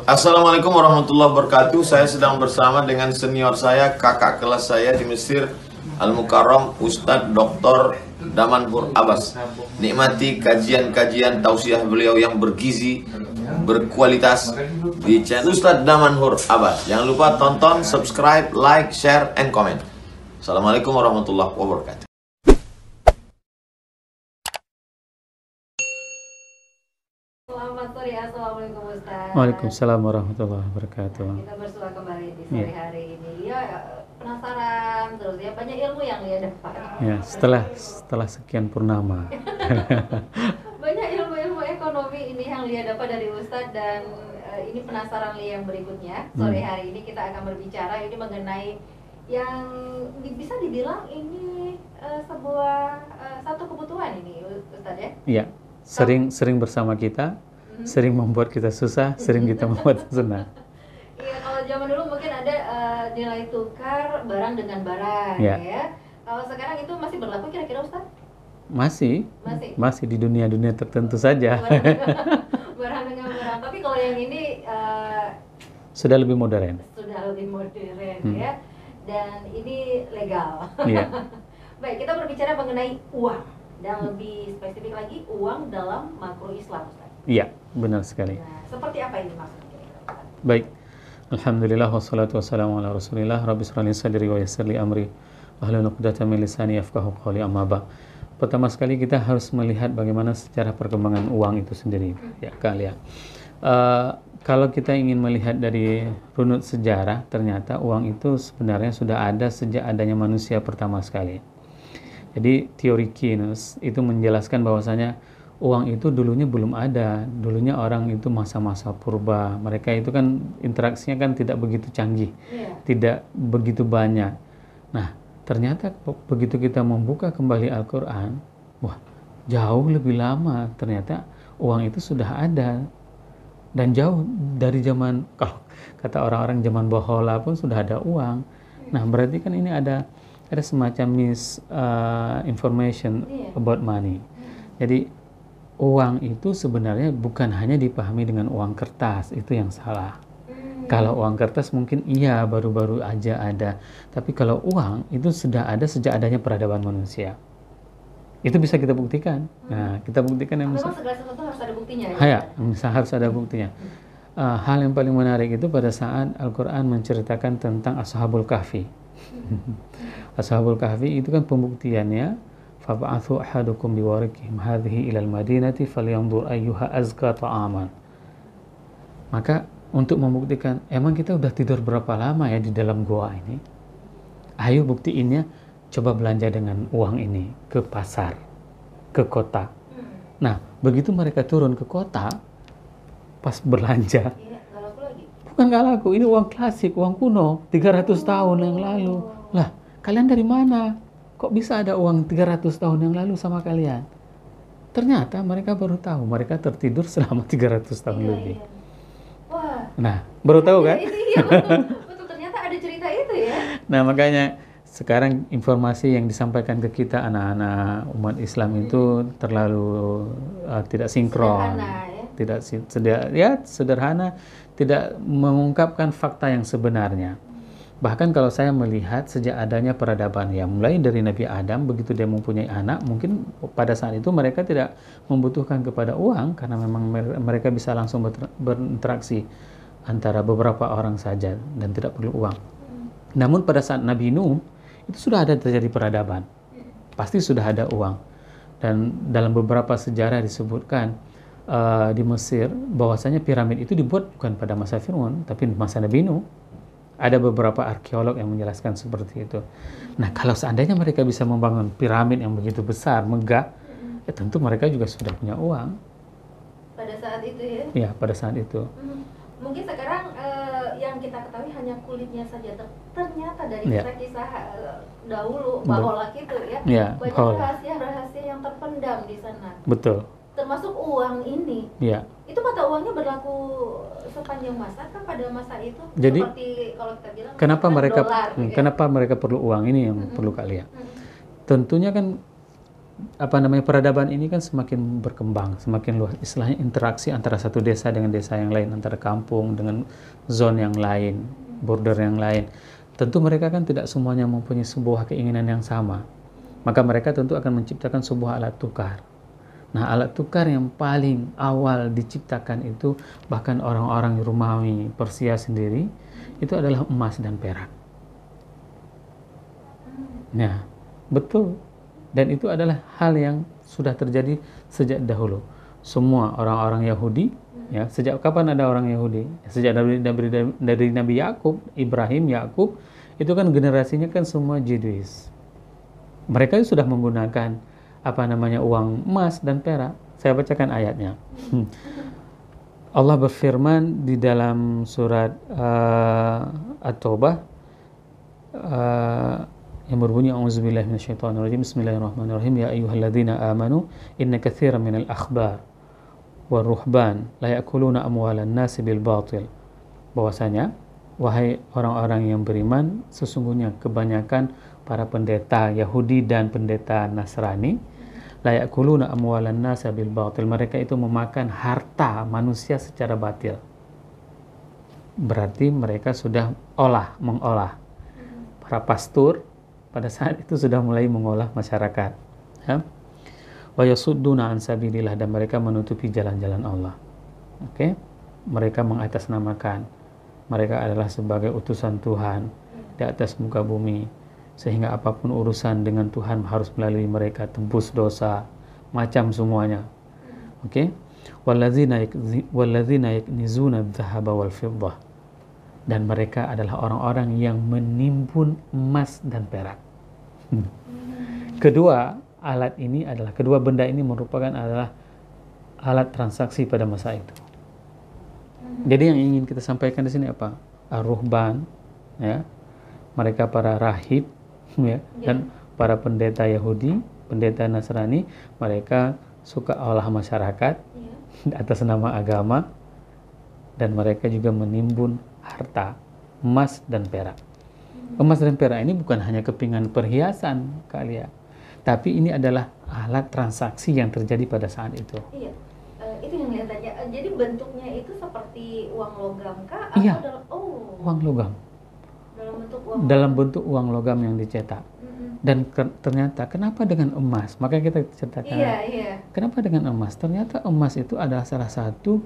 Assalamualaikum warahmatullahi wabarakatuh. Saya sedang bersama dengan senior saya, kakak kelas saya di Mesir, Al-Mukarram, Ustadz Dr. Damanhur Abbas. Nikmati kajian-kajian tausiah beliau yang bergizi, berkualitas di channel Ustadz Damanhur Abbas. Jangan lupa tonton, subscribe, like, share, and comment. Assalamualaikum warahmatullahi wabarakatuh. Selamat sore, assalamualaikum Ustaz. Waalaikumsalam warahmatullahi wabarakatuh. Kita bersua kembali di sore hari ini. Ya, penasaran terus ya, banyak ilmu yang dia dapat. Ya, setelah sekian purnama. Banyak ilmu-ilmu ekonomi ini yang dia dapat dari Ustadz, dan ini penasaran yang berikutnya. Sore hari ini kita akan berbicara ini mengenai yang bisa dibilang ini sebuah satu kebutuhan ini Ustadz ya. Iya, sering bersama kita, sering membuat kita susah, sering kita membuat senang. Iya, kalau zaman dulu mungkin ada nilai tukar barang dengan barang ya. Kalau sekarang itu masih berlaku kira-kira Ustadz? Masih di dunia-dunia tertentu saja. Barang dengan barang. Tapi kalau yang ini sudah lebih modern. Ya. Dan ini legal. Iya. Baik, kita berbicara mengenai uang, dan lebih spesifik lagi uang dalam makro Islam, Ustaz. Iya, benar sekali. Nah, seperti apa ini maksudnya? Baik. Alhamdulillah wassalatu wassalamu ala Rasulillah. Rabbi shrah li sadri wa yassir li amri wahlul 'uqdatam min lisani yafqahu qawli, amma ba'd. Pertama sekali kita harus melihat bagaimana sejarah perkembangan uang itu sendiri, ya kalian. Kalau kita ingin melihat dari runut sejarah, ternyata uang itu sebenarnya sudah ada sejak adanya manusia pertama sekali. Jadi teori Keynes itu menjelaskan bahwasanya uang itu dulunya belum ada. Dulunya orang itu masa-masa purba. Mereka itu kan interaksinya kan tidak begitu canggih, tidak begitu banyak. Nah, ternyata begitu kita membuka kembali Al-Quran, wah, jauh lebih lama ternyata uang itu sudah ada. Dan jauh dari zaman, kalau kata orang-orang zaman Bahola pun sudah ada uang. Nah, berarti kan ini ada semacam misinformation about money. Jadi uang itu sebenarnya bukan hanya dipahami dengan uang kertas, itu yang salah. Kalau uang kertas mungkin iya baru-baru aja ada, tapi kalau uang itu sudah ada sejak adanya peradaban manusia. Itu bisa kita buktikan. Nah, kita buktikan yang memang segala sesuatu harus ada buktinya ya? Harus ada buktinya. Hal yang paling menarik itu pada saat Al-Quran menceritakan tentang Ashabul Kahfi. Ashabul Kahfi itu kan pembuktiannya, fab'athu ahadukum biwariqihim hadhihi ilal madinati falyanzur ayyuha azka ta'aman. Maka untuk membuktikan emang kita udah tidur berapa lama ya di dalam goa ini, ayo buktiinnya, coba belanja dengan uang ini ke pasar, ke kota. Nah, begitu mereka turun ke kota, pas belanja, bukan nggak laku, ini uang klasik, uang kuno, 300 tahun yang lalu. Lah, kalian dari mana? Kok bisa ada uang 300 tahun yang lalu sama kalian? Ternyata mereka baru tahu, mereka tertidur selama 300 tahun lebih. Wah. Nah, baru tahu kan? Iya, betul, ternyata ada cerita itu ya. Nah, makanya sekarang informasi yang disampaikan ke kita anak-anak umat Islam itu terlalu tidak sinkron, sederhana, tidak mengungkapkan fakta yang sebenarnya. Bahkan kalau saya melihat sejak adanya peradaban ya, mulai dari Nabi Adam, begitu dia mempunyai anak, mungkin pada saat itu mereka tidak membutuhkan kepada uang karena memang mereka bisa langsung berinteraksi antara beberapa orang saja dan tidak perlu uang. Namun pada saat Nabi Nuh itu sudah ada terjadi peradaban, pasti sudah ada uang. Dan dalam beberapa sejarah disebutkan di Mesir bahwasanya piramid itu dibuat bukan pada masa Fir'aun, tapi di masa Nabi Nuh. Ada beberapa arkeolog yang menjelaskan seperti itu. Nah, kalau seandainya mereka bisa membangun piramid yang begitu besar, megah, ya tentu mereka juga sudah punya uang. Pada saat itu ya? Ya, pada saat itu. Mungkin sekarang yang kita ketahui hanya kulitnya saja, ternyata dari kisah-kisah dahulu Bahola gitu ya, banyak rahasia-rahasia yang terpendam di sana. Betul. Termasuk uang ini. Ya. Itu mata uangnya berlaku sepanjang masa kan pada masa itu? Jadi, seperti kalau kita bilang kenapa mereka perlu uang ini yang perlu kalian? Tentunya kan peradaban ini kan semakin berkembang, semakin luas. Istilahnya interaksi antara satu desa dengan desa yang lain, antara kampung dengan zone yang lain, border yang lain. Tentu mereka kan tidak semuanya mempunyai sebuah keinginan yang sama. Maka mereka tentu akan menciptakan sebuah alat tukar. Nah, alat tukar yang paling awal diciptakan itu, bahkan orang-orang Romawi, Persia sendiri, itu adalah emas dan perak. Nah, betul. Dan itu adalah hal yang sudah terjadi sejak dahulu. Semua orang-orang Yahudi, ya, sejak kapan ada orang Yahudi? Sejak dari Nabi Yakub, Ibrahim, Yakub, itu kan generasinya kan semua Jewish. Mereka sudah menggunakan uang emas dan perak. Saya bacakan ayatnya. Allah berfirman di dalam surat At-Taubah yang berbunyi a'udzubillahi minasyaitonirrajim bismillahirrahmanirrahim ya ayyuhalladzina amanu inna katsiran minal akhbar waruhban la ya'kuluna amwalan nasi bil batil. Bahwasanya wahai orang-orang yang beriman, sesungguhnya kebanyakan para pendeta Yahudi dan pendeta Nasrani la ya'kuluna amwalan nasi bil batil, mereka itu memakan harta manusia secara batil. Berarti mereka sudah mengolah. Para pastor pada saat itu sudah mulai mengolah masyarakat. Wa yasudduna an sabilillah, dan mereka menutupi jalan-jalan Allah. Oke? Mereka mengatasnamakan mereka adalah sebagai utusan Tuhan di atas muka bumi, sehingga apapun urusan dengan Tuhan harus melalui mereka, tembus dosa, macam semuanya. Oke? Walladzina yaknizuna adh-dhahaba wal fiddah, dan mereka adalah orang-orang yang menimbun emas dan perak. Kedua benda ini merupakan adalah alat transaksi pada masa itu. Jadi yang ingin kita sampaikan di sini apa? Ar-ruhban, ya, mereka para rahib, ya, dan para pendeta Yahudi, pendeta Nasrani, mereka suka olah masyarakat atas nama agama, dan mereka juga menimbun harta, emas dan perak. Emas dan perak ini bukan hanya kepingan perhiasan kalian, tapi ini adalah alat transaksi yang terjadi pada saat itu. Iya, itu yang lihat aja. Jadi bentuknya itu seperti uang logam kah? Iya, Atau uang logam. Dalam bentuk uang bentuk uang logam yang dicetak. Dan ternyata kenapa dengan emas? Maka kita ceritakan. Iya. Kenapa dengan emas? Ternyata emas itu adalah salah satu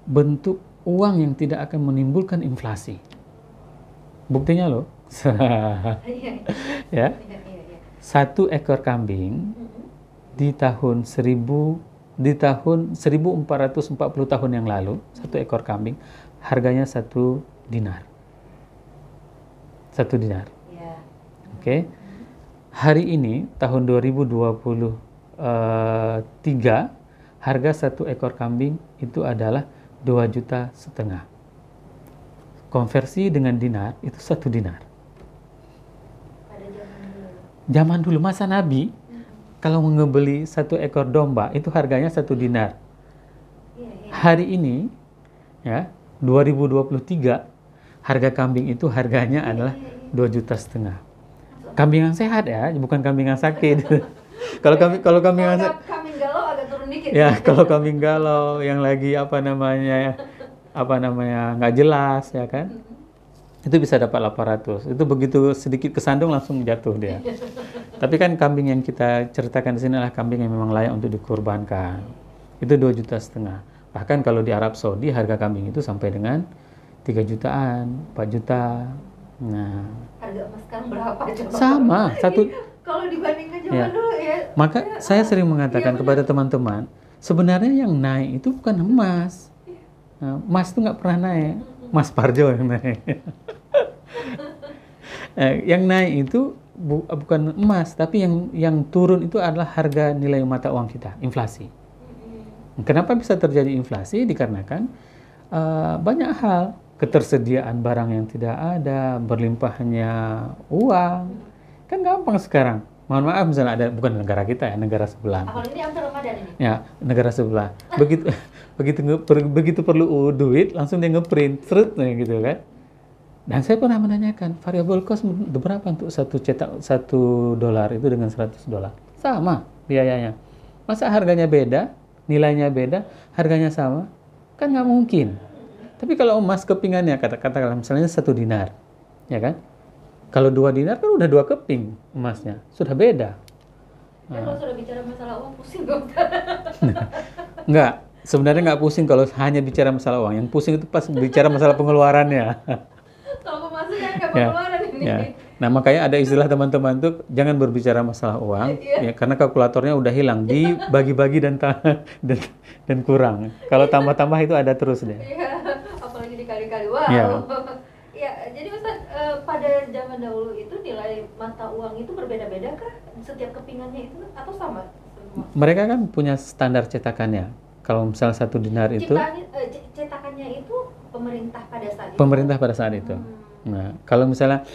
bentuk uang yang tidak akan menimbulkan inflasi. Buktinya loh. Ya. Satu ekor kambing di tahun 1440 tahun yang lalu, satu ekor kambing harganya 1 dinar. 1 dinar. Oke. Hari ini tahun 2023 harga satu ekor kambing itu adalah 2,5 juta. Konversi dengan dinar itu 1 dinar. pada Zaman dulu masa Nabi, kalau mengebeli satu ekor domba itu harganya 1 dinar. Hari ini, ya, 2023, harga kambing itu harganya adalah 2,5 juta. Kambing yang sehat ya, bukan kambing yang sakit. Kalau kambing yang kambing galau agak turun dikit. ya, kalau kambing galau yang lagi nggak jelas, ya kan, itu bisa dapat 800. Itu begitu sedikit kesandung langsung jatuh dia. Tapi kan kambing yang kita ceritakan di sini adalah kambing yang memang layak untuk dikurbankan. Itu 2,5 juta. Bahkan kalau di Arab Saudi harga kambing itu sampai dengan 3 jutaan, 4 juta. Nah, harga emas sekarang berapa coba? Sama, kalau dibandingkan zaman dulu ya. Maka saya sering mengatakan kepada teman-teman, sebenarnya yang naik itu bukan emas. Nah, emas itu nggak pernah naik. Mas Parjo yang naik. Yang naik itu bukan emas, tapi yang turun itu adalah harga nilai mata uang kita, inflasi. Kenapa bisa terjadi inflasi? Dikarenakan banyak hal, ketersediaan barang yang tidak ada, berlimpahnya uang. Kan gampang sekarang. Mohon maaf misalnya ada, bukan negara kita ya, negara sebelah. Ini hampir Ramadan ini. Ya, negara sebelah. Begitu perlu duit, langsung dia ngeprint, seret gitu kan. Dan saya pernah menanyakan, variable cost berapa untuk satu $1 itu dengan $100? sama biayanya. Masa harganya beda, nilainya beda, harganya sama? Kan nggak mungkin. Tapi kalau emas kepingannya, katakanlah misalnya 1 dinar, ya kan? Kalau 2 dinar kan udah 2 keping emasnya, sudah beda. Ya, kalau sudah bicara masalah uang pusing dong. Enggak, sebenarnya nggak pusing kalau hanya bicara masalah uang. Yang pusing itu pas bicara masalah pengeluarannya. Kalau pemasukan nggak Ya, pengeluaran ini. ya. Nah, makanya ada istilah teman-teman tuh jangan berbicara masalah uang, Iya. ya, karena kalkulatornya udah hilang, dibagi-bagi dan kurang. Kalau tambah-tambah itu ada terus deh. Iya, apalagi dikali-kali. Wow. Iya. Ya, jadi Ustaz, pada zaman dahulu itu nilai mata uang itu berbeda-beda kah? Setiap kepingannya itu atau sama semua? Mereka kan punya standar cetakannya. Kalau misalnya 1 dinar itu Cetakannya itu pemerintah pada saat itu. pemerintah pada saat itu. Nah, kalau misalnya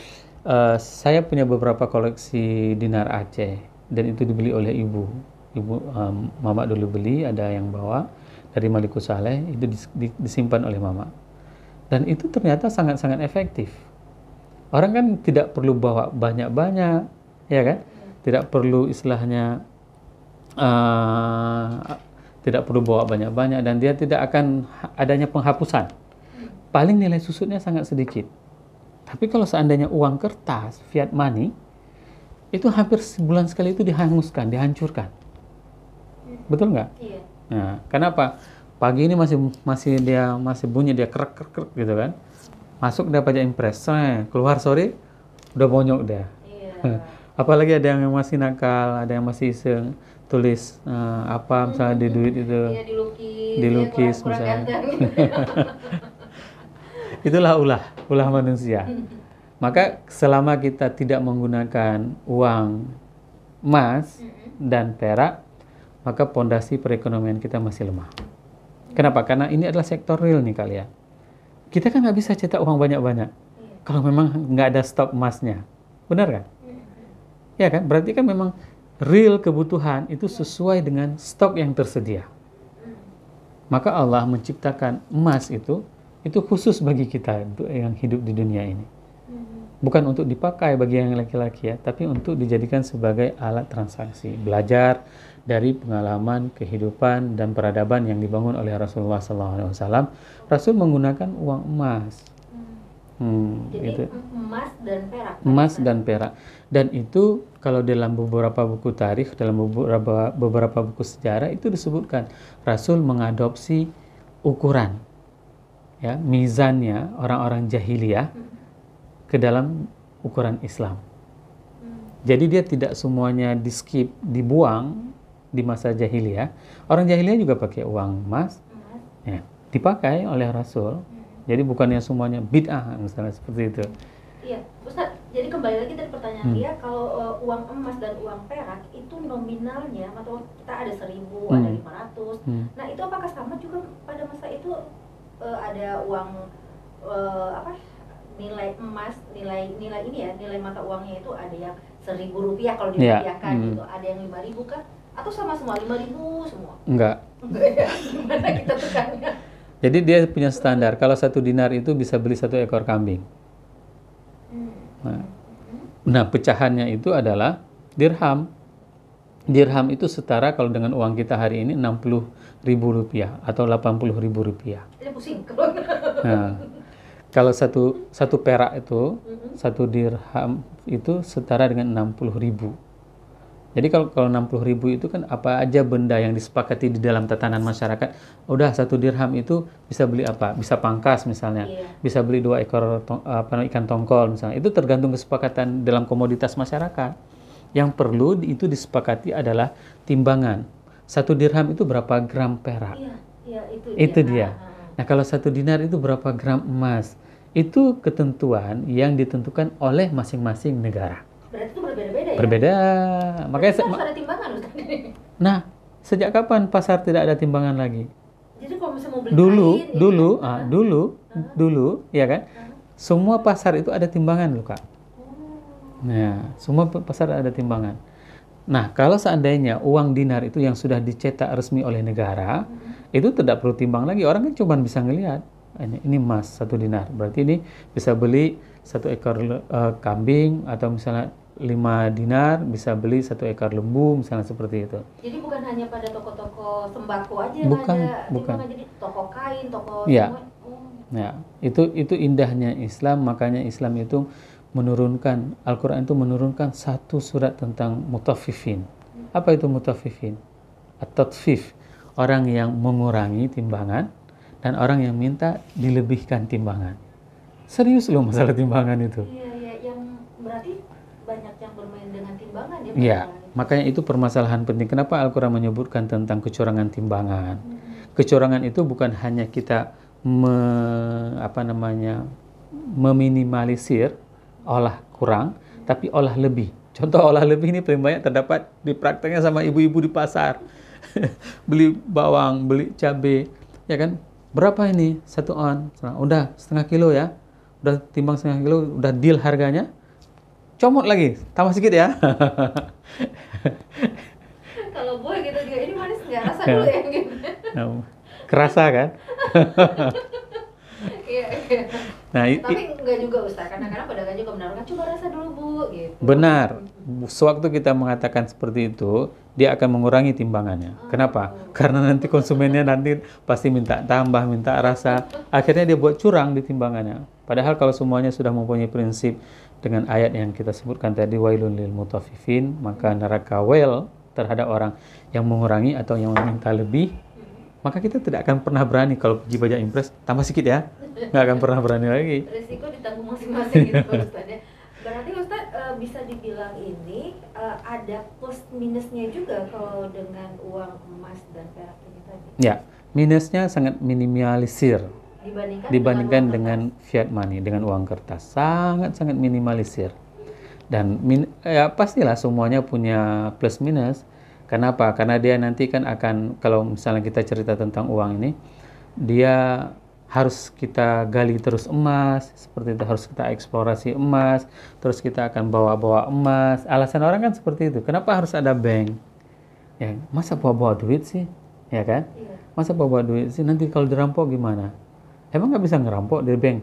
saya punya beberapa koleksi dinar Aceh dan itu dibeli oleh ibu. Mama dulu beli, ada yang bawa dari Malikus Saleh, itu disimpan oleh mama. Dan itu ternyata sangat-sangat efektif. Orang kan tidak perlu bawa banyak-banyak, ya kan? Tidak perlu istilahnya tidak perlu bawa banyak-banyak dan dia tidak akan adanya penghapusan. Paling nilai susutnya sangat sedikit. Tapi kalau seandainya uang kertas, fiat money, itu hampir sebulan sekali itu dihanguskan, dihancurkan. Betul nggak? Iya. Nah, kenapa? Pagi ini masih bunyi, dia krek gitu kan. Masuk dia pajak impres, keluar sore udah bonyok dia. Iya. Apalagi ada yang masih nakal, ada yang masih iseng tulis apa misalnya di duit itu. Iya, dilukis Dilukis kurang misalnya. ganteng. Itulah ulah manusia. Maka selama kita tidak menggunakan uang emas dan perak, maka pondasi perekonomian kita masih lemah. Kenapa? Karena ini adalah sektor real nih kalian. Kita kan nggak bisa cetak uang banyak-banyak kalau memang nggak ada stok emasnya. Benar kan? Ya kan? Berarti kan memang real kebutuhan itu sesuai dengan stok yang tersedia. Maka Allah menciptakan emas itu khusus bagi kita untuk yang hidup di dunia ini. Bukan untuk dipakai bagi yang laki-laki ya, tapi untuk dijadikan sebagai alat transaksi, belajar dari pengalaman kehidupan dan peradaban yang dibangun oleh Rasulullah SAW. Rasul menggunakan uang emas. Jadi Gitu. emas dan perak. Emas dan perak. Dan itu kalau dalam beberapa buku tarikh, dalam beberapa buku sejarah itu disebutkan Rasul mengadopsi ukuran, ya, mizannya orang-orang jahiliyah ke dalam ukuran Islam. Jadi dia tidak semuanya di-skip, dibuang di masa jahiliyah. Orang jahiliyah juga pakai uang emas, ya, dipakai oleh Rasul. Jadi bukannya semuanya bid'ah misalnya seperti itu. Iya, Ustaz. Jadi kembali lagi tadi pertanyaan dia, kalau uang emas dan uang perak itu nominalnya, atau kita ada 1.000, ada 500. Nah itu apakah sama juga pada masa itu ada uang nilai emas, nilai ini ya, nilai mata uangnya itu ada yang 1.000 rupiah kalau dirupiahkan gitu, ada yang 5.000 kan? Atau sama semua 5.000 semua? Enggak. Gimana kita tekannya? Jadi dia punya standar. Kalau 1 dinar itu bisa beli 1 ekor kambing. Nah, pecahannya itu adalah dirham. Dirham itu setara kalau dengan uang kita hari ini 60.000 rupiah atau 80.000 rupiah. Ini pusing kalau. Nah, kalau satu perak itu, 1 dirham itu setara dengan 60.000. Jadi kalau 60.000 itu kan apa aja benda yang disepakati di dalam tatanan masyarakat, udah 1 dirham itu bisa beli apa? Bisa pangkas misalnya, bisa beli 2 ekor ikan tongkol misalnya. Itu tergantung kesepakatan dalam komoditas masyarakat. Yang perlu itu disepakati adalah timbangan. 1 dirham itu berapa gram perak? Iya, itu dia. Nah, kalau 1 dinar itu berapa gram emas? Itu ketentuan yang ditentukan oleh masing-masing negara. Berarti itu berbeda-beda ya? Berbeda. Makanya harus ada timbangan, Ustaz. Nah, sejak kapan pasar tidak ada timbangan lagi? Jadi kalau misalnya mau beli dulu, ya kan? Semua pasar itu ada timbangan loh, Kak. Nah, semua pasar ada timbangan. Nah, kalau seandainya uang dinar itu yang sudah dicetak resmi oleh negara, itu tidak perlu timbang lagi. Orang kan cuma bisa ngelihat, ini emas 1 dinar. Berarti ini bisa beli 1 ekor kambing atau misalnya 5 dinar bisa beli 1 ekor lembu, misalnya seperti itu. Jadi bukan hanya pada toko-toko sembako aja Bukan, yang ada bukan. timbangan, jadi toko kain, toko Ya. semua. Oh. Ya, itu indahnya Islam, makanya Islam itu menurunkan, Al-Quran itu menurunkan 1 surat tentang mutaffifin. Apa itu mutaffifin? At-tatfif, orang yang mengurangi timbangan dan orang yang minta dilebihkan timbangan. Serius loh masalah timbangan itu. Iya, iya, yang berarti banyak yang bermain dengan timbangan ya. Ya, Pak? makanya itu permasalahan penting. Kenapa Al-Quran menyebutkan tentang kecurangan timbangan? Kecurangan itu bukan hanya kita meminimalisir olah kurang, tapi olah lebih. Contoh olah lebih ini paling banyak terdapat di prakteknya sama ibu-ibu di pasar. Beli bawang, beli cabai, ya kan? Berapa ini? 1 on. Udah setengah kilo ya. Udah timbang setengah kilo, udah deal harganya. Comot lagi, tambah sedikit ya. Kalau gue gitu juga, ini manis nggak? Rasa dulu ya gitu. Kerasa kan? Iya, iya. Nah, Tapi enggak juga Ustaz, kadang-kadang pedagang juga menaruhkan, coba rasa dulu Bu, gitu. benar. Sewaktu kita mengatakan seperti itu, dia akan mengurangi timbangannya. Kenapa? Karena nanti konsumennya nanti pasti minta tambah, minta rasa. Akhirnya dia buat curang di timbangannya. Padahal kalau semuanya sudah mempunyai prinsip dengan ayat yang kita sebutkan tadi, wailun lil mutaffifin, maka neraka well terhadap orang yang mengurangi atau yang meminta lebih, maka kita tidak akan pernah berani kalau pergi bajak impres, tambah sedikit ya. Nggak akan pernah berani lagi. Risiko ditanggung masing-masing gitu Ustaz ya. Berarti Ustaz bisa dibilang ini ada plus minusnya juga kalau dengan uang emas dan perak ini tadi. Ya, minusnya sangat minimalisir dibandingkan dengan fiat money, dengan uang kertas. Sangat-sangat minimalisir. Dan ya pastilah semuanya punya plus minus. Kenapa? Karena dia nanti kan akan, kalau misalnya kita cerita tentang uang ini, dia harus kita gali terus emas, seperti itu, harus kita eksplorasi emas, terus kita akan bawa-bawa emas. Alasan orang kan seperti itu. Kenapa harus ada bank? Ya, masa bawa-bawa duit sih? Ya kan? Iya. Masa bawa duit sih? Nanti kalau dirampok gimana? Emang nggak bisa ngerampok di bank?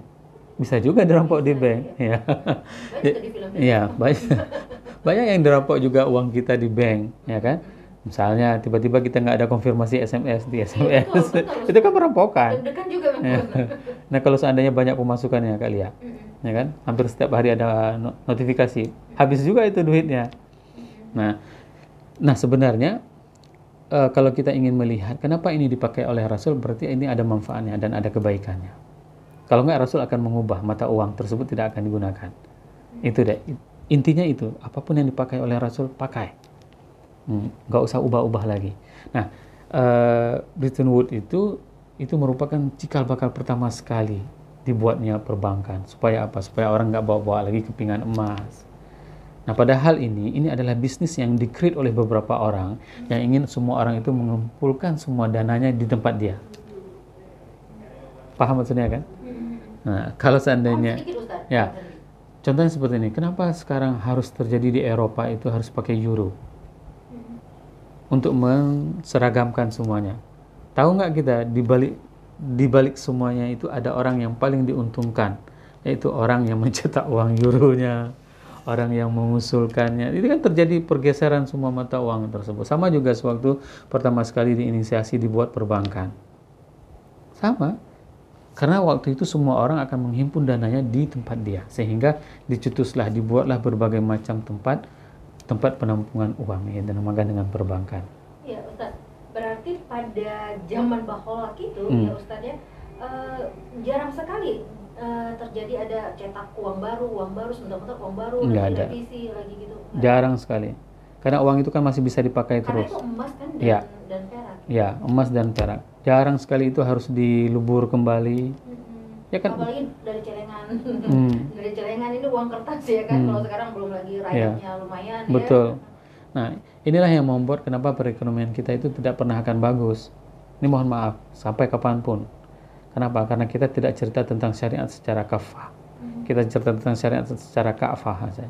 Bisa juga dirampok di bank. Ya. Banyak di film-film. Iya, banyak yang dirampok juga uang kita di bank, ya kan? Misalnya tiba-tiba kita nggak ada konfirmasi SMS di SMS, betul. itu kan perampokan. Deg-degan juga memang. Nah kalau seandainya banyak pemasukannya kali ya, ya kan? Hampir setiap hari ada notifikasi, habis juga itu duitnya. Nah sebenarnya kalau kita ingin melihat kenapa ini dipakai oleh Rasul, berarti ini ada manfaatnya dan ada kebaikannya. Kalau nggak, Rasul akan mengubah mata uang tersebut, tidak akan digunakan. Itu deh, intinya itu, apapun yang dipakai oleh Rasul, pakai. Nggak usah ubah-ubah lagi. Nah, Bretton Woods itu merupakan cikal bakal pertama sekali dibuatnya perbankan. Supaya apa? Supaya orang nggak bawa-bawa lagi kepingan emas. Nah, padahal ini adalah bisnis yang di-create oleh beberapa orang yang ingin semua orang itu mengumpulkan semua dananya di tempat dia. Paham maksudnya kan? Nah, kalau seandainya, ya, contohnya seperti ini. Kenapa sekarang harus terjadi di Eropa itu harus pakai euro? Untuk menseragamkan semuanya. Tahu nggak kita di balik semuanya itu ada orang yang paling diuntungkan, yaitu orang yang mencetak uang euronya, orang yang mengusulkannya. Itu kan terjadi pergeseran semua mata uang tersebut. Sama juga sewaktu pertama sekali diinisiasi dibuat perbankan. Sama. Karena waktu itu semua orang akan menghimpun dananya di tempat dia, sehingga dibuatlah berbagai macam tempat penampungan uang yang dinamakan dengan perbankan. Iya Ustaz, berarti pada zaman Baholak itu ya Ustaz ya, jarang sekali terjadi ada cetak uang baru, sebentar-bentar uang baru, Nggak lagi ada. revisi lagi gitu. Jarang sekali. Karena uang itu kan masih bisa dipakai Karena terus. itu emas kan Ya. dan perak. Ya, emas dan perak. Jarang sekali itu harus dilebur kembali. Ya kan? Apalagi dari celengan. Dari celengan ini uang kertas ya kan. Kalau sekarang belum lagi rakyatnya lumayan ya. Betul. Nah, inilah yang membuat kenapa perekonomian kita itu tidak pernah akan bagus. Ini mohon maaf, sampai kapanpun. Kenapa? Karena kita tidak cerita tentang syariat secara kafah. Kita cerita tentang syariat secara kafah saja.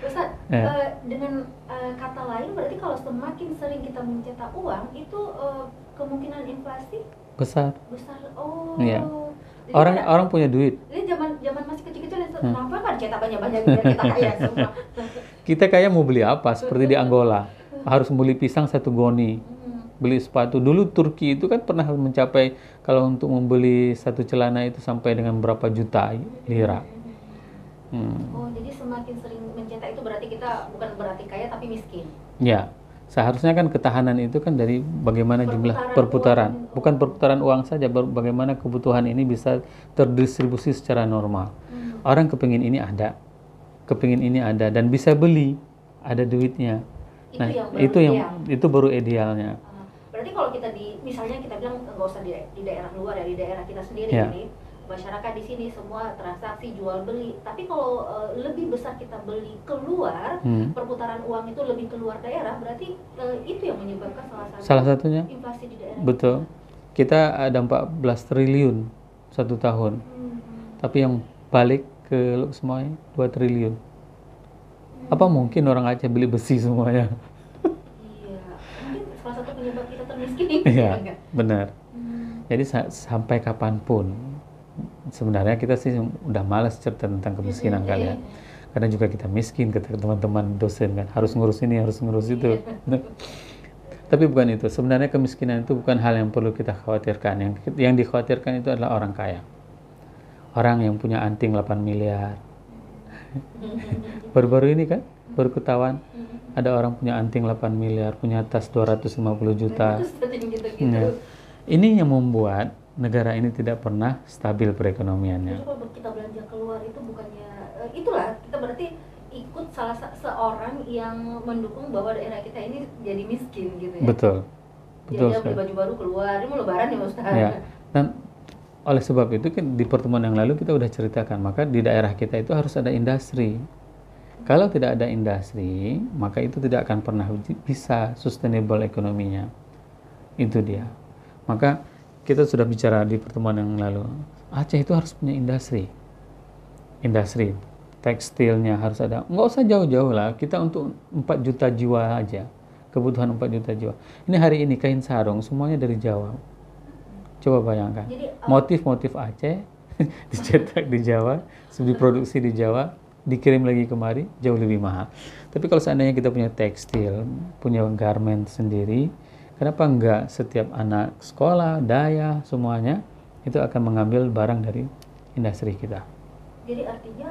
Ustaz, dengan kata lain berarti kalau semakin sering kita mencetak uang itu kemungkinan inflasi Besar. besar. Oh. Iya. Jadi Orang punya duit. Ini zaman masih kecil-kecil ya kenapa kan cetak banyak-banyak biar kita kaya semua. Kita kayak mau beli apa? Seperti di Angola, harus beli pisang 1 goni, beli sepatu. Dulu Turki itu kan pernah mencapai, kalau untuk membeli 1 celana itu sampai dengan berapa juta lira. Oh, jadi semakin sering mencetak itu berarti kita bukan berarti kaya tapi miskin. Ya, seharusnya kan ketahanan itu kan dari bagaimana jumlah perputaran, bukan perputaran uang saja, bagaimana kebutuhan ini bisa terdistribusi secara normal. Orang kepingin ini ada dan bisa beli, ada duitnya. Nah, itu baru idealnya. Berarti kalau kita misalnya kita bilang nggak usah di daerah luar ya, di daerah kita sendiri ini, masyarakat di sini semua transaksi jual beli. Tapi kalau lebih besar kita beli keluar, perputaran uang itu lebih keluar daerah, berarti itu yang menyebabkan salah satunya inflasi di daerah. Betul. Kita ada 14 triliun 1 tahun. Tapi yang balik ke semuanya 2 triliun. Apa mungkin orang Aceh beli besi semuanya? Iya, mungkin salah satu penyebab kita termiskin. Iya, benar. Jadi sampai kapanpun, sebenarnya kita sih udah malas cerita tentang kemiskinan kali ya. Karena juga kita miskin, kata teman-teman dosen kan, harus ngurus ini, harus ngurus itu. Tapi bukan itu. Sebenarnya kemiskinan itu bukan hal yang perlu kita khawatirkan. Yang dikhawatirkan itu adalah orang kaya. Orang yang punya anting 8 miliar. Baru-baru ini kan, baru ketahuan ada orang punya anting 8 miliar, punya tas 250 juta. Nah, ini yang membuat negara ini tidak pernah stabil perekonomiannya. Jadi kalau kita belanja keluar itu bukannya itulah kita berarti ikut salah seorang yang mendukung bahwa daerah kita ini jadi miskin gitu ya. Betul. Betul. Dia beli baju baru keluar, ini mau lebaran ya Ustaz. Ya. Dan oleh sebab itu di pertemuan yang lalu kita udah ceritakan, maka di daerah kita itu harus ada industri. Kalau tidak ada industri, maka itu tidak akan pernah bisa sustainable ekonominya. Itu dia. Maka kita sudah bicara di pertemuan yang lalu, Aceh itu harus punya industri. Industri tekstilnya harus ada. Nggak usah jauh-jauh lah, kita untuk 4 juta jiwa aja. Kebutuhan 4 juta jiwa. Ini hari ini kain sarung semuanya dari Jawa. Coba bayangkan, motif-motif Aceh dicetak di Jawa, diproduksi di Jawa, dikirim lagi kemari, jauh lebih mahal. Tapi kalau seandainya kita punya tekstil, punya garment sendiri, kenapa enggak setiap anak sekolah, daya, semuanya itu akan mengambil barang dari industri kita. Jadi artinya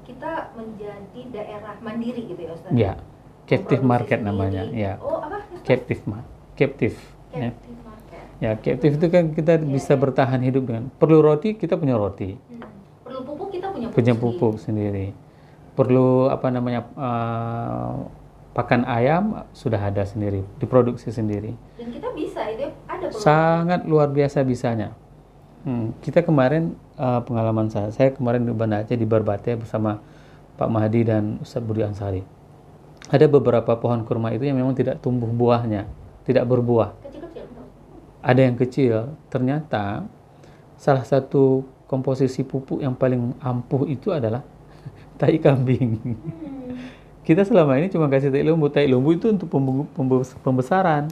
kita menjadi daerah mandiri gitu ya Ustaz? Ya, captive market namanya. Ya. Oh, apa? Captive. Ya. Ya, captive itu kan kita bisa ya. bertahan hidup dengan perlu roti, kita punya roti. Perlu pupuk, kita punya pupuk sendiri. Perlu pakan ayam sudah ada sendiri, diproduksi sendiri. Dan kita bisa, itu ada sangat luar biasa bisanya. Kita kemarin pengalaman saya kemarin di Banda Aceh di Barbate bersama Pak Mahdi dan Ustadz Budi Ansari. Ada beberapa pohon kurma itu yang memang tidak tumbuh buahnya, tidak berbuah. Ada yang kecil, ternyata salah satu komposisi pupuk yang paling ampuh itu adalah tai kambing. Kita selama ini cuma kasih tai lumbu itu untuk pembesaran.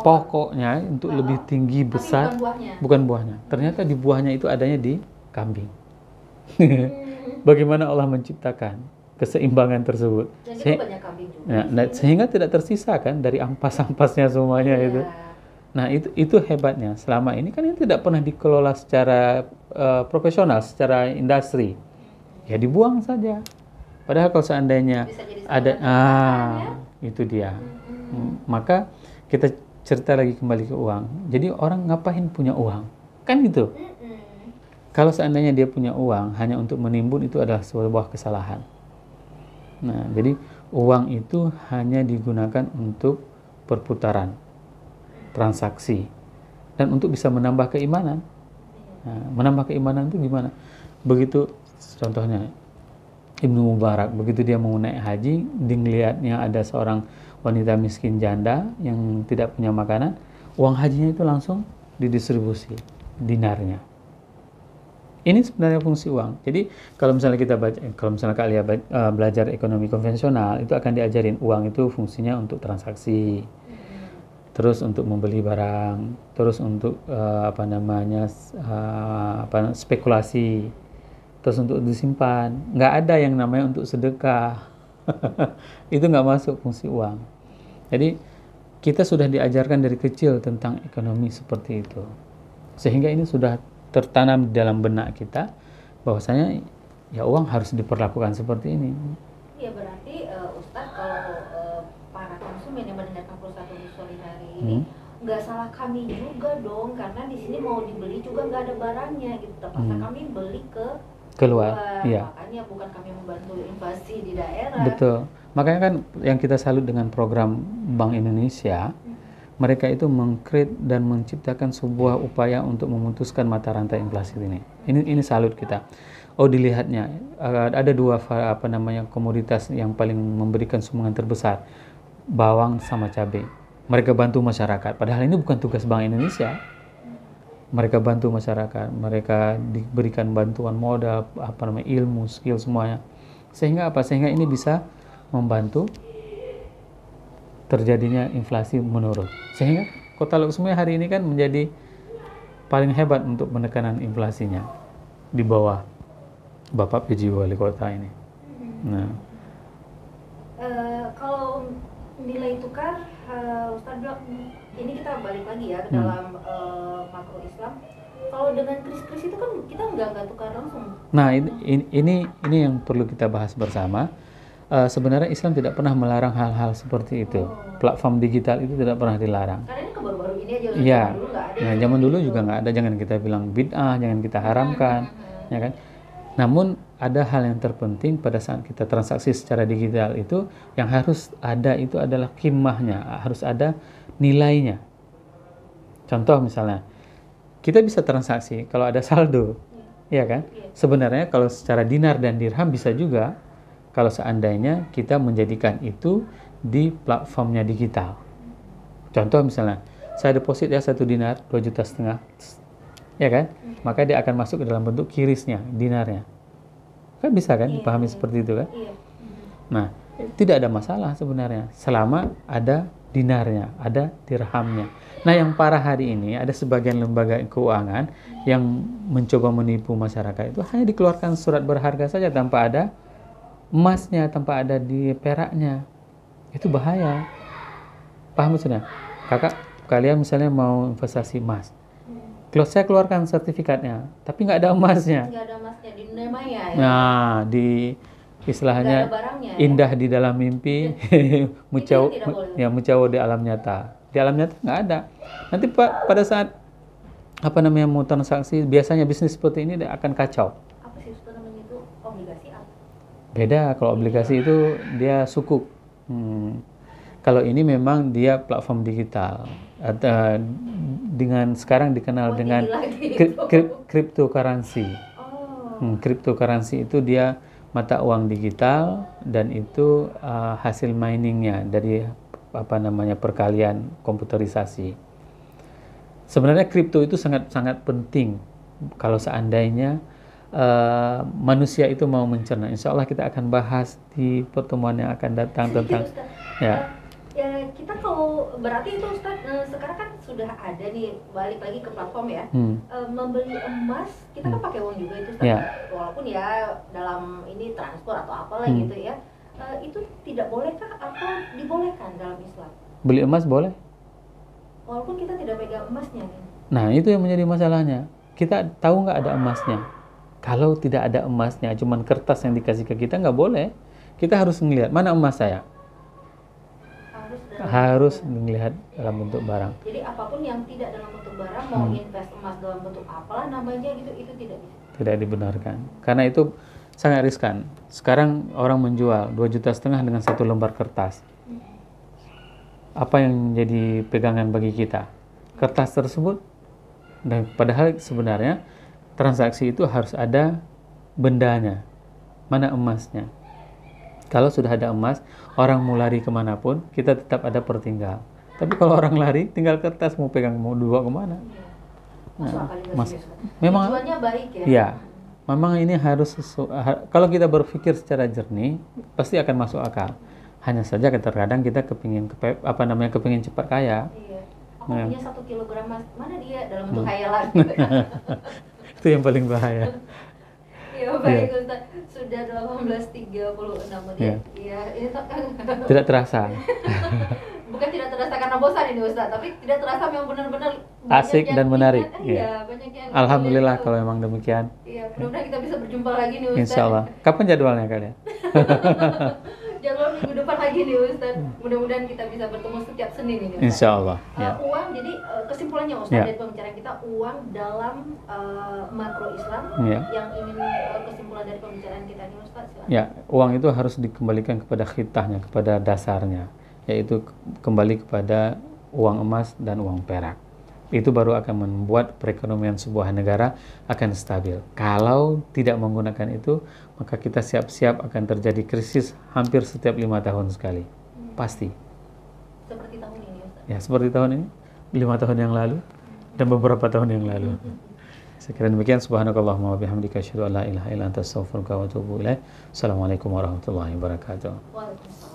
Pokoknya untuk lebih tinggi besar, bukan buahnya. Ternyata di buahnya itu adanya di kambing. Bagaimana Allah menciptakan keseimbangan tersebut. Sehingga tidak tersisa kan dari ampas-ampasnya semuanya itu. Nah, itu hebatnya. Selama ini kan ini tidak pernah dikelola secara profesional, secara industri. Ya dibuang saja. Padahal kalau seandainya ada itu dia. Maka kita cerita lagi kembali ke uang. Jadi orang ngapain punya uang? Kan gitu. Kalau seandainya dia punya uang hanya untuk menimbun, itu adalah sebuah kesalahan. Nah, jadi uang itu hanya digunakan untuk perputaran, transaksi, dan untuk bisa menambah keimanan. Nah, menambah keimanan itu gimana? Begitu contohnya Ibnu Mubarak, begitu dia mau naik haji, dilihatnya ada seorang wanita miskin janda yang tidak punya makanan, uang hajinya itu langsung didistribusi, dinarnya. Ini sebenarnya fungsi uang. Jadi kalau misalnya kalian belajar ekonomi konvensional, itu akan diajarin uang itu fungsinya untuk transaksi, terus untuk membeli barang, terus untuk spekulasi, terus untuk disimpan. Nggak ada yang namanya untuk sedekah. Itu nggak masuk fungsi uang. Jadi kita sudah diajarkan dari kecil tentang ekonomi seperti itu. Sehingga ini sudah tertanam di dalam benak kita bahwasanya ya uang harus diperlakukan seperti ini. Iya, berarti Ustadz, kalau para konsumen yang mendengarkan Pulsa Tunggu Sore hari ini, nggak salah kami juga dong, karena di sini mau dibeli juga nggak ada barangnya gitu. Terpaksa kami beli keluar. Iya. Makanya bukan kami membantu invasi di daerah. Betul. Makanya kan yang kita salut dengan program Bank Indonesia, mereka itu mengkreat dan menciptakan sebuah upaya untuk memutuskan mata rantai inflasi ini. Ini salut kita. Oh, dilihatnya ada dua komoditas yang paling memberikan sumbangan terbesar, bawang sama cabai. Mereka bantu masyarakat. Padahal ini bukan tugas Bank Indonesia. Mereka bantu masyarakat. Mereka diberikan bantuan modal, ilmu, skill semuanya. Sehingga apa? Sehingga ini bisa membantu terjadinya inflasi menurun. Sehingga Kota Luksemai hari ini kan menjadi paling hebat untuk penekanan inflasinya di bawah Bapak PJ Wali Kota ini. Nah, kalau nilai tukar, Ustadz bilang ini kita balik lagi ya ke dalam makro Islam. Kalau dengan kris-kris itu kan kita nggak tukar langsung. Nah, ini yang perlu kita bahas bersama. Sebenarnya Islam tidak pernah melarang hal-hal seperti itu. Platform digital itu tidak pernah dilarang. Karena ini baru-baru ini aja. Iya. Zaman dulu nggak ada. Nah, zaman dulu juga nggak ada. Jangan kita bilang bid'ah, jangan kita haramkan, ya kan? Namun ada hal yang terpenting pada saat kita transaksi secara digital itu yang harus ada itu adalah qimahnya, harus ada nilainya. Contoh misalnya, kita bisa transaksi kalau ada saldo, ya kan? Sebenarnya kalau secara dinar dan dirham bisa juga kalau seandainya kita menjadikan itu di platformnya digital. Contoh misalnya, saya deposit ya 1 dinar 2,5 juta, ya kan? Maka dia akan masuk ke dalam bentuk kirisnya, dinarnya. Kan bisa kan dipahami seperti itu kan? Nah, tidak ada masalah sebenarnya selama ada dinarnya, ada dirhamnya. Nah, yang parah hari ini ada sebagian lembaga keuangan yang mencoba menipu masyarakat itu hanya dikeluarkan surat berharga saja tanpa ada emasnya, tanpa ada di peraknya. Itu bahaya. Paham maksudnya? Kakak, kalian misalnya mau investasi emas. Kalau saya keluarkan sertifikatnya, tapi nggak ada emasnya. Nggak ada emasnya di Nemaya ya. Nah, di istilahnya indah di dalam mimpi, mucawo di alam nyata. Di alam nyata nggak ada. Nanti pada saat mau transaksi, biasanya bisnis seperti ini akan kacau. Apa sih namanya itu? Obligasi apa? Beda, kalau obligasi itu dia sukuk. Kalau ini memang dia platform digital. Dengan sekarang dikenal dengan cryptocurrency. Cryptocurrency itu dia mata uang digital dan itu hasil miningnya dari perkalian komputerisasi. Sebenarnya kripto itu sangat penting kalau seandainya manusia itu mau mencerna. Insya Allah kita akan bahas di pertemuan yang akan datang tentang ya kita kalau berarti itu Ustaz sekarang kan sudah ada nih, balik lagi ke platform ya, membeli emas kita kan pakai uang juga itu Ustaz, walaupun ya dalam ini transport atau apalah gitu ya, itu tidak bolehkah atau dibolehkan dalam Islam? Beli emas boleh, walaupun kita tidak pegang emasnya gitu. Nah itu yang menjadi masalahnya, kita tahu nggak ada emasnya. Kalau tidak ada emasnya, cuman kertas yang dikasih ke kita, nggak boleh. Kita harus melihat mana emas saya. Harus melihat dalam bentuk barang. Jadi apapun yang tidak dalam bentuk barang, mau invest emas dalam bentuk apalah namanya gitu, itu tidak bisa. Tidak dibenarkan. Karena itu sangat riskan. Sekarang orang menjual 2,5 juta dengan 1 lembar kertas. Apa yang menjadi pegangan bagi kita? Kertas tersebut. Dan padahal sebenarnya transaksi itu harus ada bendanya. Mana emasnya? Kalau sudah ada emas, orang mau lari kemanapun, kita tetap ada pertinggal. Tapi kalau orang lari, tinggal kertas, mau pegang, mau dibawa kemana? Memang tujuannya baik ya? Iya, memang ini harus kalau kita berpikir secara jernih, pasti akan masuk akal. Hanya saja terkadang kita kepingin cepat kaya. Iya. Aku punya 1 kilogram emas, mana dia dalam bentuk khayalan gitu. Itu yang paling bahaya. Iya Baik Ustaz, sudah 18.36 menit. Iya. Iya, ini Tidak terasa. bukan tidak terasa karena bosan ini Ustaz, tapi tidak terasa memang benar-benar Asik banyak dan yang menarik. ingat. Iya. Iya, banyak yang Alhamdulillah ingat. kalau memang demikian. Iya, mudah-mudahan kita bisa berjumpa lagi nih Ustaz. Insya Allah. Kapan jadwalnya kalian? Jadwal minggu depan lagi nih Ustaz. Mudah-mudahan kita bisa bertemu setiap Senin ini Ustaz. Insya Allah. Ya. Uang, jadi kesimpulannya Ustaz Ya. dari pembicaraan kita, uang dalam makro Islam. Ya. Yang ingin kesimpulan dari pembicaraan kita nih Ustaz, silakan. Ya, uang itu harus dikembalikan kepada khitahnya, kepada dasarnya, yaitu kembali kepada uang emas dan uang perak. Itu baru akan membuat perekonomian sebuah negara akan stabil. Kalau tidak menggunakan itu, maka kita siap-siap akan terjadi krisis hampir setiap 5 tahun sekali. Pasti. Seperti tahun ini Ustaz. Ya, seperti tahun ini, 5 tahun yang lalu, dan beberapa tahun yang lalu. Sekiranya demikian, subhanakallahumma wa bihamdika asyhadu an la ilaha illa anta astaghfiruka wa atubu ilaik. Assalamualaikum warahmatullahi wabarakatuh. Waalaikumsalam.